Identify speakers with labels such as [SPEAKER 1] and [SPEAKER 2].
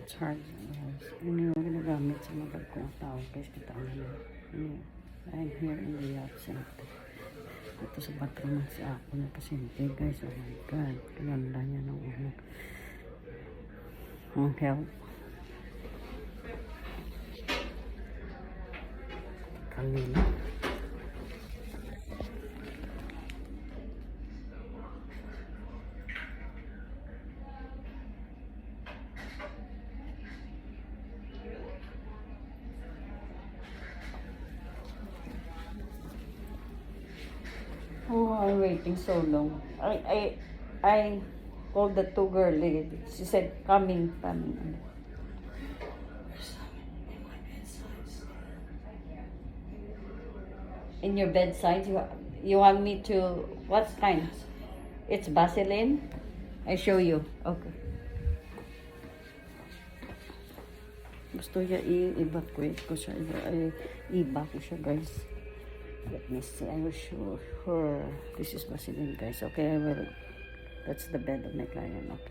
[SPEAKER 1] charge. Yun yung ginagamit sa mga bagong tao. Guys, kita ko na. I'm here in the yacht center. Ito sa bathroom si ako na pasyente, guys. Oh my God. Ganda niya ng ulo. Ang health. Kanina. Oh, I'm waiting so long. I called the two girl. She said, coming. In your bedside, you want me to, what kind? It's Vaseline? I show you. Okay. Gusto niya i-evacuate ko siya. I-iba ko siya, guys. Let me see. I will show her. This is Vaseline, guys. Okay, I will. That's the bed of my client. Okay.